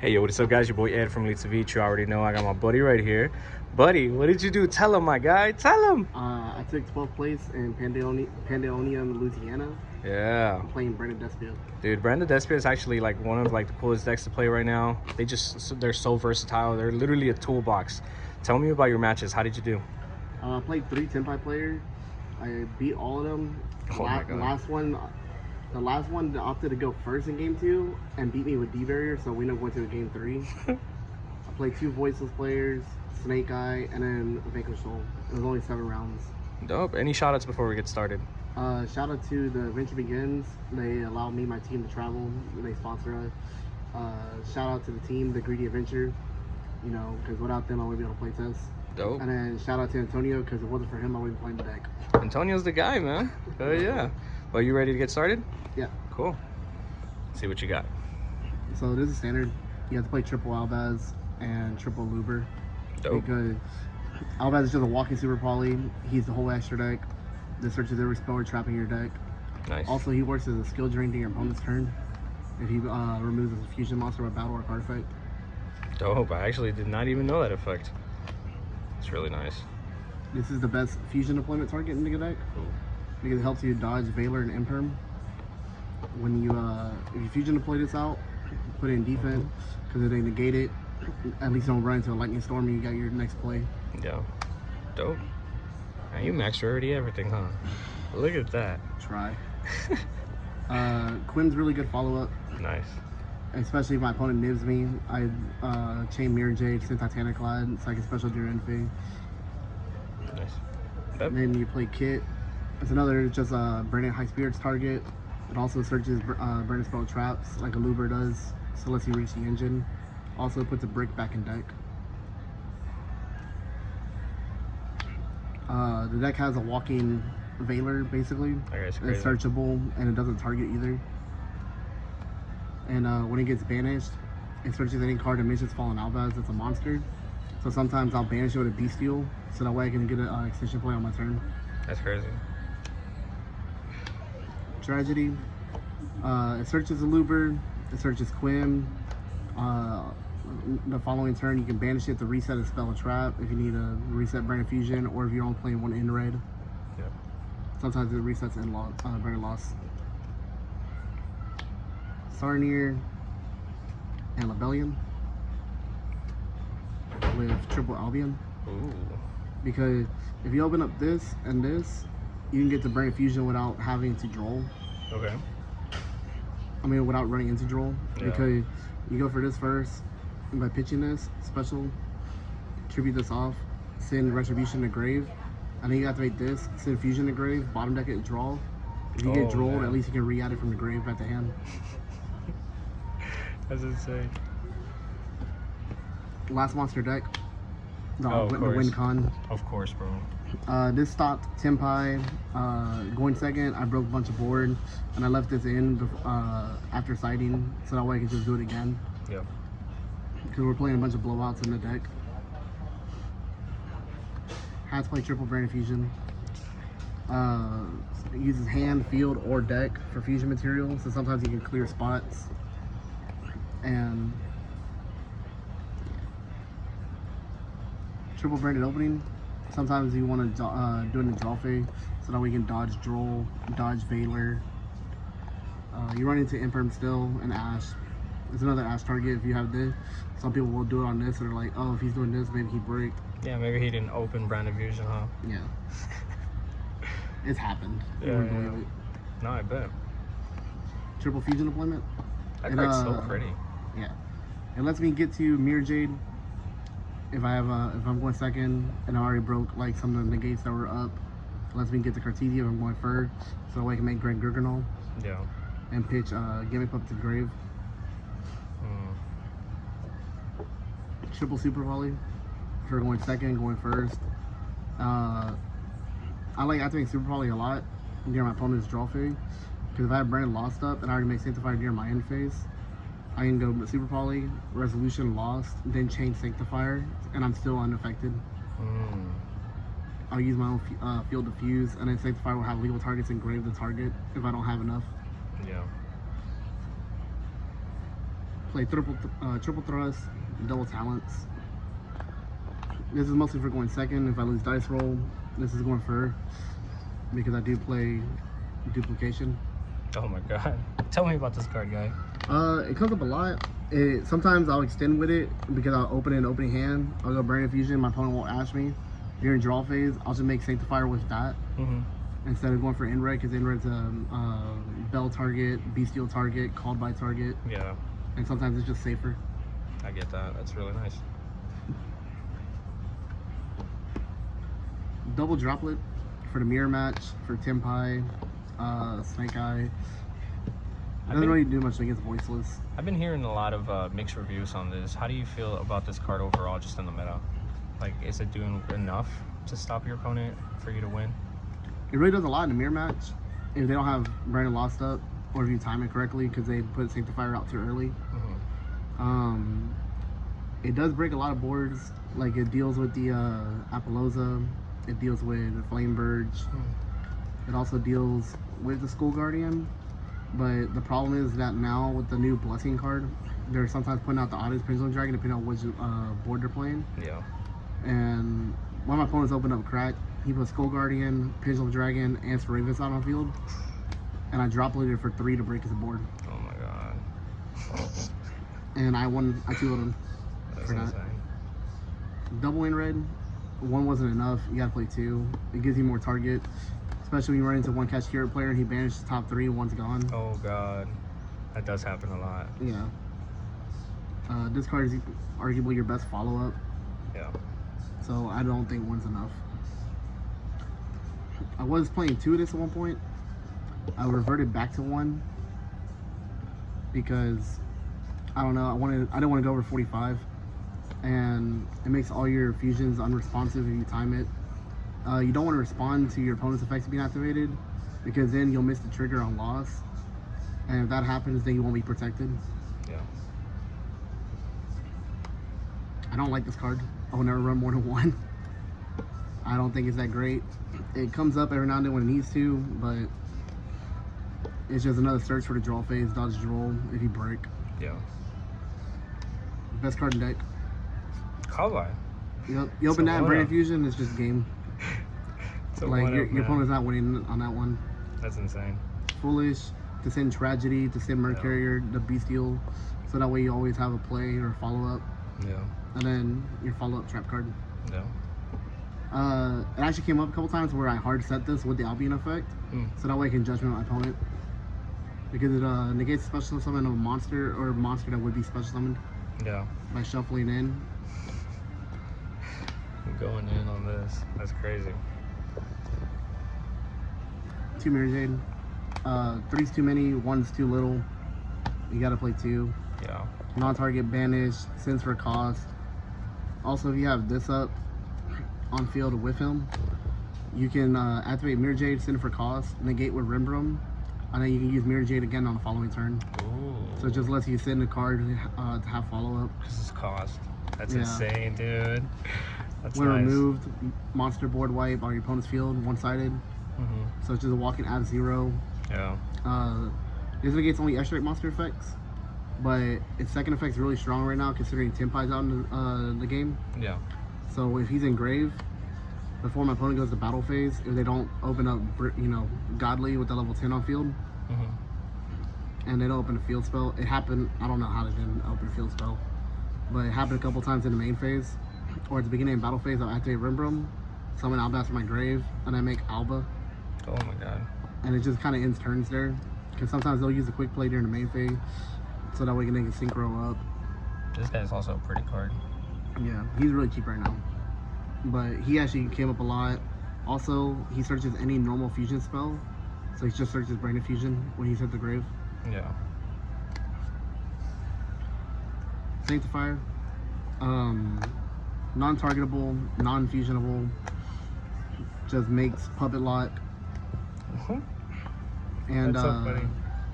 Hey, yo, what's up, guys? Your boy Ed from Leeds Beach. You already know I got my buddy right here. Buddy, what did you do? Tell him, my guy. Tell him. I took 12th place in Pandamonium, Louisiana. Yeah. I'm playing Brandon Despia. Dude, Brandon Despia is actually like one of like the coolest decks to play right now. They're so versatile. They're literally a toolbox. Tell me about your matches. How did you do? I played 3 Tenpai players. I beat all of them. Oh my God. The last one opted to go first in game 2 and beat me with D barrier, so we ended up going to game 3. I played 2 voiceless players, Snake Eye, and then Vanquish Soul. It was only 7 rounds. Dope. Any shout outs before we get started? Shout out to the Adventure Begins. They allow me and my team to travel. They sponsor us. Shout out to the team, the Greedy Adventure. You know, because without them, I wouldn't be able to play tests. Dope. And then shout out to Antonio, because if it wasn't for him, I wouldn't be playing the deck. Antonio's the guy, man. Oh yeah. Well, you ready to get started? Yeah. Cool. Let's see what you got. So this is standard. You have to play triple Albaz and triple Luber. Dope. Because Albaz is just a walking super poly. He's the whole extra deck. This searches every spell or trap in your deck. Nice. Also, he works as a skill drain during your opponent's turn. If he removes a fusion monster with battle or card effect. Dope. I actually did not even know that effect. It's really nice. This is the best fusion deployment target in the deck. Ooh. Because it helps you dodge Valor and Imperm. When you if you fusion deploy this out, put it in defense because they negate it. At least don't run into a lightning storm and you got your next play. Yeah. Dope. Man, you maxed already everything, huh? Look at that. Try. Quim's really good follow-up. Nice. Especially if my opponent nibs me. I chain Mirror Jade, send Titanic Clad, so I can special during phase. Nice. And then you play Kit. It's another just Brandon High Spirits target. It also searches Brandon Spell traps like a Luber does, so lets you reach the engine. Also puts a brick back in deck. The deck has a walking Valor basically. It's searchable and it doesn't target either. And when it gets banished, it searches any card that mentions Fallen Albaz that's a monster. So sometimes I'll banish it with a Bestial, so that way I can get an extension play on my turn. That's crazy. Tragedy. It searches a Luber, it searches Quim. The following turn you can banish it to reset a spell or trap if you need to reset Brandon Fusion or if you're only playing one in red. Yeah. Sometimes it resets in Brandon Loss. Sarnier and Lebellion with triple Albion. Ooh. Because if you open up this and this, you can get to Brandon Fusion without having to draw. Okay. I mean, without running into draw. Yeah. Because you go for this first, and by pitching this special, tribute this off, send Retribution to grave, and then you activate this, send Fusion to grave, bottom deck it, draw. If you get drawed, at least you can re-add it from the grave back to hand. That's insane. Last monster deck, the course. Win Con. Of course, bro. This stopped Tenpai. Going second, I broke a bunch of board, and I left this in after sighting, so that way I can just do it again. Yeah. Because we're playing a bunch of blowouts in the deck. Had to play triple Brandon Fusion. It uses hand, field, or deck for fusion material, so sometimes you can clear spots. And triple Branded opening. Sometimes you want to do it in the draw phase, so that we can dodge Droll, dodge Valor. You run into Imperm still and Ash. It's another Ash target if you have this. Some people will do it on this, and they're like, oh, if he's doing this, maybe he break. Yeah, maybe he didn't open Brandon Fusion, huh? Yeah. It's happened. Yeah. No, I bet. Triple Fusion deployment. That card's so pretty. Yeah. It lets me get to Mirror Jade if I have if I'm going second and I already broke like some of the negates that were up. It lets me get to Cartesia if I'm going third, so I can make Grand Gurganol. Yeah. And pitch Gimmick up to the grave. Triple Super Volley for going second, going first. I like activating Super Volley a lot during my opponent's draw phase, because if I have Brandon Lost up and I already make Sanctifier during my end phase, I can go Super Poly, Resolution Lost, then chain Sanctifier, and I'm still unaffected. I'll use my own Field Diffuse, and then Sanctifier will have legal targets engrave the target if I don't have enough. Yeah. Play triple thrust, double talents. This is mostly for going second. If I lose dice roll, this is going first because I do play duplication. Oh my god. Tell me about this card, guy. It comes up a lot. Sometimes I'll extend with it because I'll open it in opening hand. I'll go Brain Infusion. My opponent won't ask me. During draw phase, I'll just make Sanctifier with that instead of going for Inred, because Inred's a Bell target, Bestial target, called by target. Yeah. And sometimes it's just safer. I get that. That's really nice. Double Droplet for the mirror match for Tempai, Snake Eye. Doesn't really do much against Voiceless. I've been hearing a lot of mixed reviews on this. How do you feel about this card overall, just in the meta? Like, is it doing enough to stop your opponent for you to win? It really does a lot in the mirror match if they don't have Brandon Lost up, or if you time it correctly because they put Sanctifier out too early. It does break a lot of boards. Like, it deals with the Apollosa, it deals with the Flame Verge, it also deals with the Skull Guardian. But the problem is that now with the new Blessing card, they're sometimes putting out the oddest Pendulum Dragon depending on which board they're playing. Yeah. And one of my opponents opened up crack. He put Skull Guardian, Pendulum Dragon, and Raven out on field. And I dropleted for 3 to break his board. Oh my god. And I won, I 2-0'd him. That's for that. insane. Double in red, 1 wasn't enough. You gotta play 2. It gives you more target. Especially when you run into one catch hero player and he banishes the top 3, 1's gone. Oh god. That does happen a lot. Yeah. This card is arguably your best follow-up. Yeah. So I don't think 1's enough. I was playing 2 of this at one point. I reverted back to 1 because I don't know. I didn't want to go over 45, and it makes all your fusions unresponsive if you time it. You don't want to respond to your opponent's effects being activated because then you'll miss the trigger on loss, and if that happens, then you won't be protected. Yeah. I don't like this card. I will never run more than 1. I don't think it's that great. It comes up every now and then when it needs to, but it's just another search for the draw phase, dodge roll if you break. Yeah. Best card in deck. Kawhi. Yep. You open that and Brain Infusion, it's just game. So like your opponent's not winning on that one. That's insane. Foolish to send Tragedy, to send Mercarrier, the Bestial, so that way you always have a play or follow up. Yeah. And then your follow up trap card. Yeah. It actually came up a couple times where I hard set this with the Albion effect, so that way I can judgment my opponent. Because it negates special summon of a monster or a monster that would be special summoned. Yeah. By shuffling in. I'm going in on this. That's crazy. 2 Mirror Jade. 3's too many, 1's too little. You gotta play 2. Yeah. Non-target banish, sends for cost. Also, if you have this up on field with him, you can activate Mirror Jade, send for cost, negate with Rimbrum, and then you can use Mirror Jade again on the following turn. Ooh. So it just lets you send a card to have follow-up. This is cost. That's insane, dude. That's when nice. removed, monster board wipe on your opponent's field, one-sided. So it's just a walking at 0. Yeah. This negates only extra monster effects, but its second effect's really strong right now considering Tempai's out in the game. Yeah. So if he's in grave, before my opponent goes to battle phase, if they don't open up, Godly with the level 10 on field, and they don't open a field spell, it happened, I don't know how they didn't open a field spell, but it happened a couple times in the main phase, or at the beginning of battle phase, I'll activate Rimbrum, summon Albas from my grave, and I make Alba. Oh my god. And it just kind of ends turns there, because sometimes they'll use a quick play during the main phase, so that way they can synchro up. This guy's also a pretty card. Yeah, he's really cheap right now. But he actually came up a lot. Also, he searches any normal fusion spell. So he just searches Brain Infusion when he's at the grave. Yeah. Sanctifier. Non-targetable, non-fusionable. Just makes Puppet Lock. And That's so funny.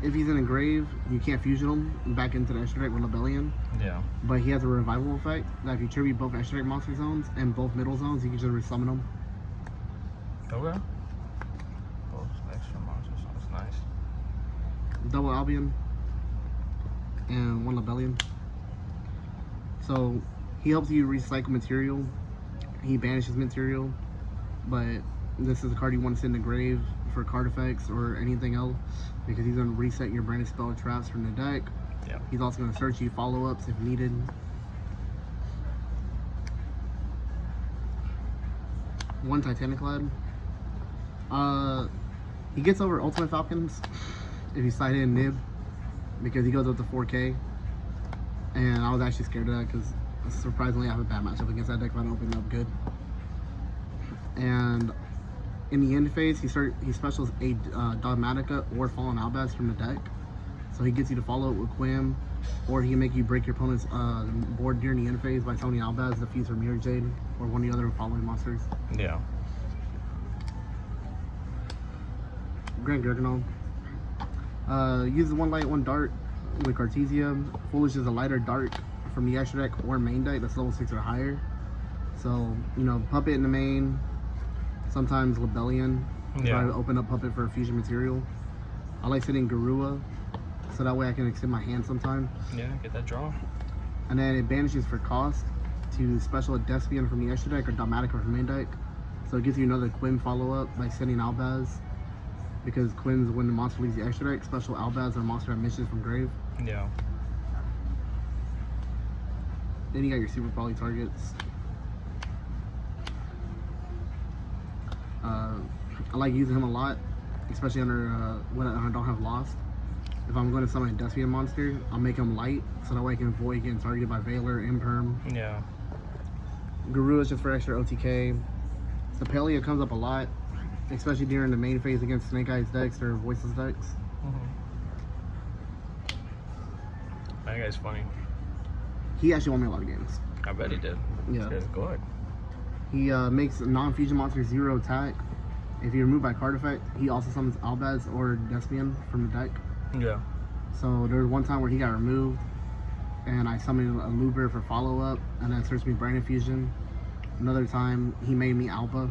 if he's in a grave, you can't fusion him back into the extra deck with Rebellion. Yeah. But he has a revival effect that if you tribute both extra deck monster zones and both middle zones, you can just resummon them. Okay. Both extra monsters. That's nice. Double Albion. and 1 Lebellion. So he helps you recycle material. He banishes material, but this is a card you want to sit in the grave for card effects or anything else, because he's going to reset your branded spell traps from the deck. Yeah. He's also going to search you follow-ups if needed. One Titaniclad. He gets over Ultimate Falcons if you side in Nib, because he goes up to 4K. And I was actually scared of that because surprisingly I have a bad matchup against that deck if I don't open up good. And in the end phase, he specials a Dogmatica or Fallen Albaz from the deck. So he gets you to follow it with Quim, or he can make you break your opponent's board during the end phase by summoning Albaz, the Fuse or Mirror Jade, or one of the other following monsters. Yeah. Grand Gargano. Uses 1 light, 1 dark with Cartesia. Foolish is a lighter dark from the extra deck or main deck that's level 6 or higher. So, you know, Puppet in the main, sometimes Lebellion. Try to open up Puppet for a fusion material. I like sitting Garua, so that way I can extend my hand sometime. Yeah, get that draw. And then it banishes for cost to special a Despia from the extra deck or Dogmatica from main deck. So it gives you another Quim follow-up by sending Albaz, because Quim's when the monster leaves the extra deck, special Albaz or monster emissions from grave. Yeah. Then you got your super poly targets. I like using him a lot, especially under when I don't have Lost. If I'm going to summon a Despia monster, I'll make him light, so that way I can avoid getting targeted by Veiler, Imperm. Yeah. Guru is just for extra OTK. Sepelia comes up a lot, especially during the main phase against Snake Eyes decks or Voiceless decks. That guy's funny. He actually won me a lot of games. I bet he did. Yeah. This guy's good. He makes non-fusion monsters 0 attack. If you're removed by card effect, he also summons Albaz or Despian from the deck. Yeah. So there was one time where he got removed, and I summoned a Luber for follow-up, and then searched me Brain Infusion. Another time, he made me Alpha,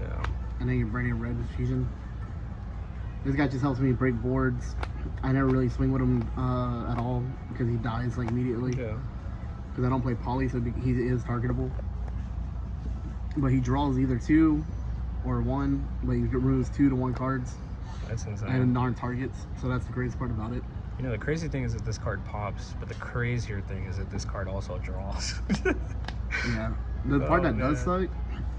Yeah. and then your Brain Red Fusion. This guy just helps me break boards. I never really swing with him at all, because he dies like immediately. Yeah. Because I don't play poly, so he is targetable. But he draws either 2 or 1, but he removes 2 to 1 cards That's insane. and non-targets. So that's the greatest part about it. You know, the crazy thing is that this card pops, but the crazier thing is that this card also draws. Yeah. The part that does man. suck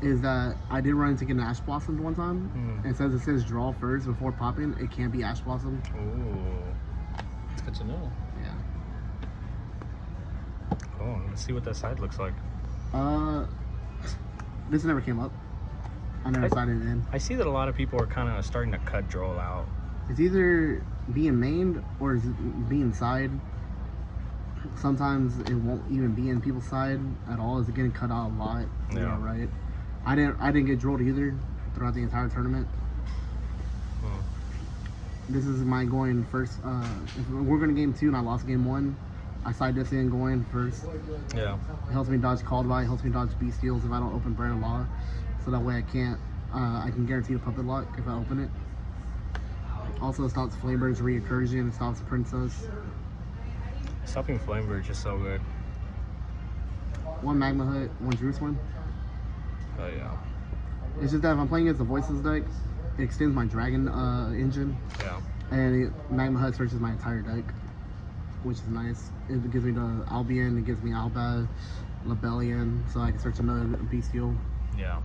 is that I did run into getting Ash Blossomed one time. And since it says draw first before popping, it can't be Ash Blossom. Ooh. That's good to know. Yeah. Oh, let's see what that side looks like. This never came up. I never sided it in. I see that a lot of people are kind of starting to cut draw out. It's either being mained or is being side. Sometimes it won't even be in people's side at all. It's getting cut out a lot. Yeah. Right. I didn't get drilled either throughout the entire tournament. This is my going first. If we're going to game 2 and I lost game 1, I side this in going first. Yeah. It helps me dodge called by, helps me dodge bestials if I don't open Brand Law. So that way I can guarantee the puppet lock if I open it. Also stops Flamebird's recursion, it stops Princess. Stopping Flamebird is so good. 1 Magma Hut, 1 Jerusalem. Oh yeah. It's just that if I'm playing against the Voiceless deck, it extends my Dragon engine. Yeah. And Magma Hut searches my entire deck, which is nice. It gives me the Albion, it gives me Albaz, Lebellion, so I can search another bestial. Yeah.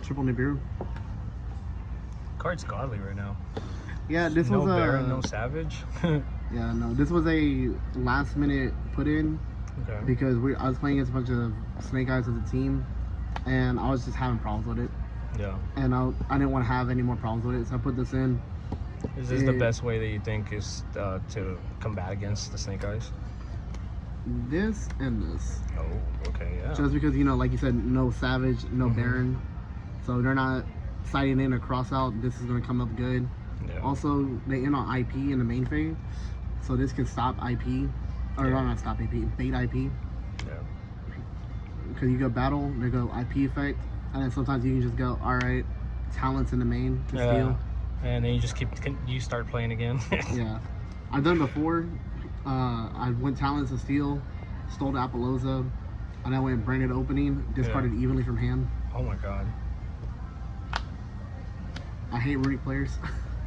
Triple Nibiru. Card's godly right now. Yeah, this No was a Baron, no Savage. yeah, no. This was a last minute put in Okay. because I was playing against a bunch of Snake Eyes as a team, and I was just having problems with it, Yeah. and I didn't want to have any more problems with it, so I put this in. Is this the best way that you think is to combat against the Snake Eyes? This and this, Oh, okay, yeah. just because like you said, no Savage, no Baron, so they're not sighting in or cross out. This is gonna come up good. Yeah. Also, they end on IP in the main phase, so this can stop IP, or not stop IP, bait IP. Yeah. Because you go battle, they go IP effect, and then sometimes you can just go, all right, talents in the main to steal. And then you just you start playing again. Yeah, I've done it before. I went talents to steal, stole the Apollosa, and I went branded opening, discarded evenly from hand. Oh my god. I hate runic players.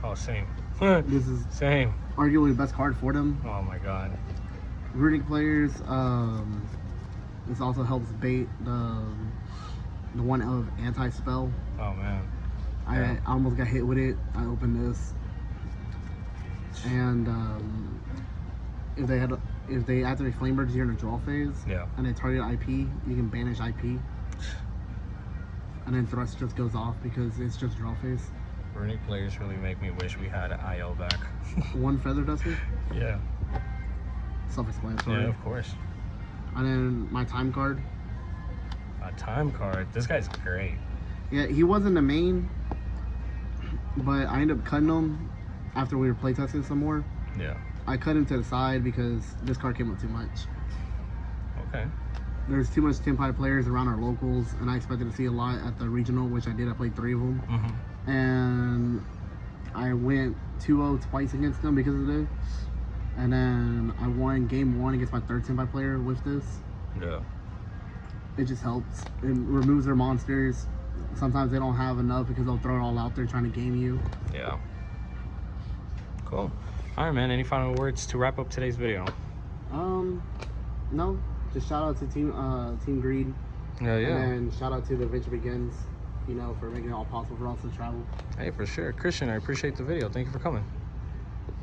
Oh, same. This is same. arguably the best card for them. Oh my god. Runic players. This also helps bait the one of anti-spell. Oh man. I almost got hit with it. I opened this, and if they activate Flamebirds during a draw phase, and they target IP, you can banish IP, and then Thrust just goes off because it's just draw phase. Runic players really make me wish we had an IO back. One Feather Duster? Yeah. Self-explanatory. Yeah, of course. And then my time card. A time card? This guy's great. Yeah, he wasn't the main, but I ended up cutting him after we were playtesting some more. Yeah. I cut him to the side because this card came up too much. Okay. There's too much Tempai players around our locals, and I expected to see a lot at the regional, which I did. I played 3 of them. And I went 2-0 twice against them because of this. And then I won game 1 against my 3rd Tempai player with this. Yeah. It just helps. It removes their monsters. Sometimes they don't have enough because they'll throw it all out there trying to game you. Yeah. Cool. All right, man. Any final words to wrap up today's video? No. Just shout out to Team Greed. Yeah. And shout out to the Venture Begins, you know, for making it all possible for us to travel. Hey, for sure. Christian, I appreciate the video. Thank you for coming.